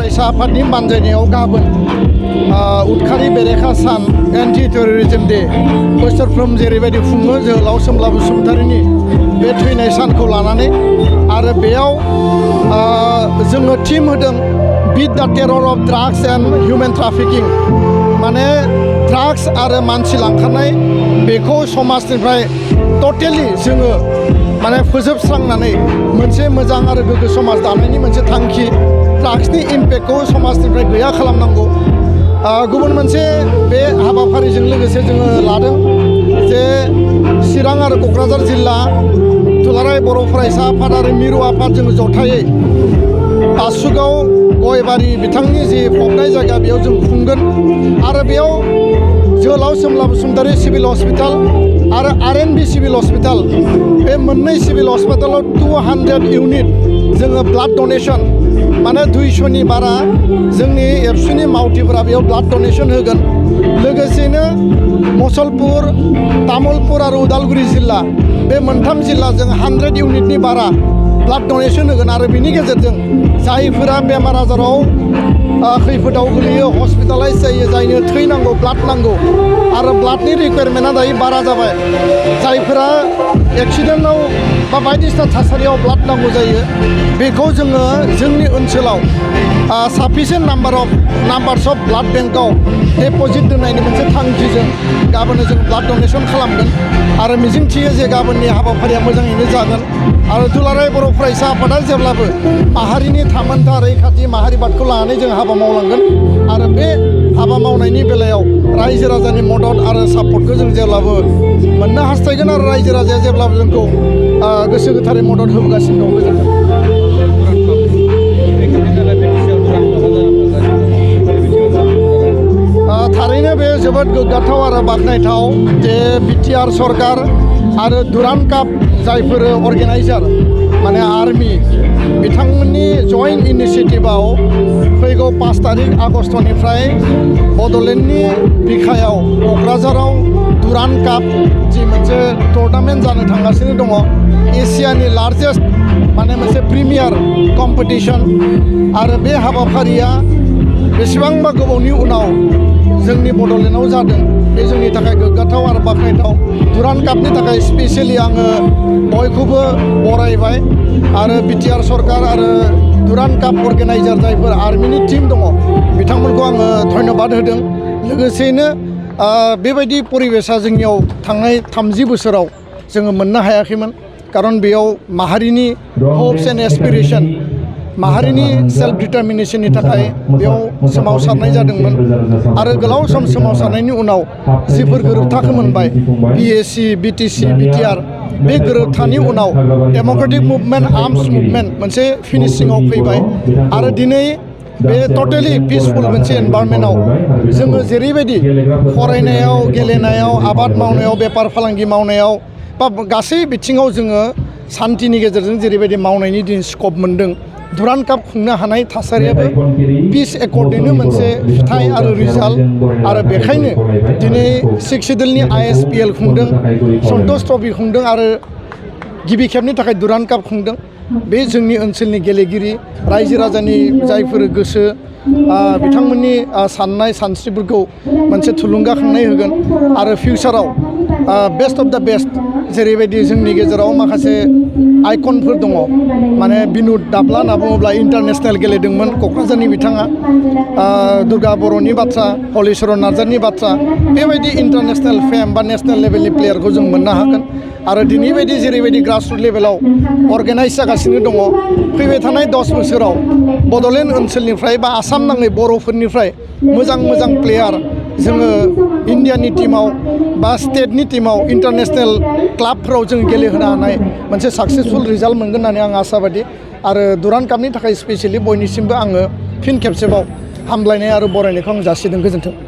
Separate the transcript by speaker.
Speaker 1: फरायसा आफादनि बानजायनायाव गाबोन उदखारि बेरेखा सान एन्टि टेररिज्म डे बोसोरफ्रोम जेरैबायदि खुङो जोहोलाव सोमब्ला बसुमतारीनि बे थैनाय सानखौ लानानै आरो बेयाव जोङो टीम होदों बीट द terror of drugs and human trafficking माने ड्राग्स आरो मानसि लांखारनाय बेखौ समाजनिफ्राय टटेलि जोङो माने फोजोबस्रांनानै मोनसे मोजां आरो गोग्गो समाज दानायनि मोनसे थांखि ड्राग्सनि इम्पेक्टखौ समाजनिफ्राय गैया खालामनांगौ गुबुन मोनसे बे हाबाफारिजों लोगोसे जोङो लादों जे चिरां आरो क'क्राझार जिल्ला दुलाराय बर' फरायसा आफाद आरो मिरु आफाद जोङो जथायै बासुगाव गयबारि बिथांनि जि फबनाय जायगा बेयाव जों खुंगोन आरो बेयाव जोहोलाव सोमब्ला बसुमतारी सिभिल हस्पिटाल आरो आर.एन.बि सिभिल हस्पिटाल बे मोननै सिभिल हस्पिटालाव 200 इउनिट जोङो ब्लाड डनेसन माने 200नि बारा जोंनि एबसुनि मावथिफोरा बेयाव ब्लाड डनेसन होगोन लोगोसेनो मसलपुर तामुलपुर आरो उदालगुरि जिल्ला बे मोनथाम जिल्लाजों 100 इउनिटनि बारा ब्लाड डनेसन होगोन आरो बिनि गेजेरजों जायफोरा बेमार आजाराव खैफोदाव गोलैयो हस्पिटालाइज जायो जायनो थै नांगौ ब्लाड नांगौ आरो ब्लाडनि रिक्वायरमेन्टआ दायो बारा जाबाय जायफोरा एक्सिडेन्टआव बा बायदिसिना थासारियाव ब्लाड नांगौ जायो बेखौ जोङो जोंनि ओनसोलाव साफिसियेन्ट नाम्बार्स अफ ब्लाड बेंकआव डेप'जिट दोननायनि मोनसे थांखिजों गाबोन जों ब्लाड डनेसन खालामगोन आरो मिजिंथियो जे गाबोननि हाबाफारिया मोजाङैनो जागोन आरो दुलाराय बर' फरायसा आफादा जेब्लाबो माहारिनि थामोनथा रैखाथि माहारिबादखौ लानानै जों हाबा मावलांगोन आरो बे हाबा मावनायनि बेलायाव रायजो राजानि मदद आरो सापर्टखौ जों जेब्लाबो मोननो हास्थायगोन आरो रायजो राजाया जेब्लाबो जोंखौ गोसो गोथारै मदद होबोगासिनो दं गोजोन्थों। थारैनो बे जोबोद गोग्गाथाव आरो बाख्नायथाव जे बिटिआर सरकार आरो दुरान काप जायफोर अर्गेनाइजार माने आर्मि बिथांमोननि जइन्ट इनिसिएटिभआव फैगौ 5 तारिख आगस्टनिफ्राय बड'लेण्डनि बिखायाव क'क्राझाराव दुरान काप जि मोनसे टुर्नामेन्ट जानो थांगासिनो दङ एसियानि लार्जेस्ट माने मोनसे प्रिमियार कम्पिटिसन आरो बे हाबाफारिया बेसेबांबा गोबावनि उनाव जोंनि बड'लेण्डआव जादों बे जोंनि थाखाय गोग्गाथाव आरो बाख्नायथाव दुरान कापनि थाखाय स्पेसियेलि आङो बयखौबो बरायबाय आरो बिटिआर सरकार आरो दुरान काप अर्गेनाइजार जायफोर आर्मिनि टीम दङ बिथांमोनखौ आङो धन्यबाद होदों लोगोसेयैनो बेबायदि परिबेसा जोंनियाव थांनाय 30 बोसोराव जोङो मोननो हायाखैमोन खारन बेयाव माहारिनि हप्स एन्ड एसपिरेसन माहारिनि सेल्फ डिटारमिनेशननि थाखाय बेयाव सोमावसारनाय जादोंमोन आरो गोलाव सम सोमावसारनायनि उनाव जिफोर गोरोबथाखौ मोनबाय बिएसि बिटिसि बिटिआर बे गोरोबथानि उनाव डेम'क्रेटिक मुभमेन्ट आर्म्स मुभमेन्ट मोनसे फिनिशिंआव फैबाय आरो दिनै बे टटेलि पिसफुल मोनसे एनभायरनमेन्टआव जोङो जेरैबायदि फरायनायाव गेलेनायाव आबाद मावनायाव बेफार फालांगि मावनायाव बा गासै बिथिङाव जोङो सान्थिनि गेजेरजों जेरैबायदि मावनायनि दिन स्कप मोन्दों दुरान काप खुंनो हानाय थासारियाबो पिस एकर्डनिनो मोनसे फिथाइ आरो रिजाल्ट आरो बेखायनो दिनै 6 सिडोलनि ISPL खुंदों सन्तोष ट्रफि खुंदों आरो गिबि खेबनि थाखाय दुरान काप खुंदों बे जोंनि ओनसोलनि गेलेगिरि रायजो राजानि जायफोर गोसो बिथांमोननि साननाय सानस्रिफोरखौ मोनसे थुलुंगाखांनाय होगोन आरो फिउचाराव बेस्ट अफ द बेस्ट जेरैबायदि जोंनि गेजेराव माखासे आइकनफोर दङ माने बिनुद दाब्ला होनना बुङोब्ला इन्टारनेसनेल गेलेदोंमोन क'क्राझारनि बिथाङा दुर्गा बर'नि बाथ्रा हलिचरन नार्जारिनि बाथ्रा बेबायदि इन्टारनेसनेल फेम बा नेसनेल लेभेलनि प्लेयारखौ जों मोननो हागोन आरो दिनै बायदि जेरैबायदि ग्रासरुट लेभेलाव अर्गेनाइज जागासिनो दङ फैबाय थानाय 10 बोसोराव बड'लेण्ड ओनसोलनिफ्राय बा आसाम नाङै बर'फोरनिफ्राय मोजां प्लेयार जोङो इन्डियानि टीमाव बा स्टेटनि टीमाव इन्टारनेसनेल क्लाबफोराव जों गेलेहोनो हानाय मोनसे साक्सेसफुल रिजाल्ट मोनगोन होननानै आं आसाबादि आरो दुरान कापनि थाखाय स्पेसियेलि बयनिसिमबो आङो फिन खेबसेबाव हामलायनाय आरो बरायनायखौ आं जासिदों गोजोन्थों।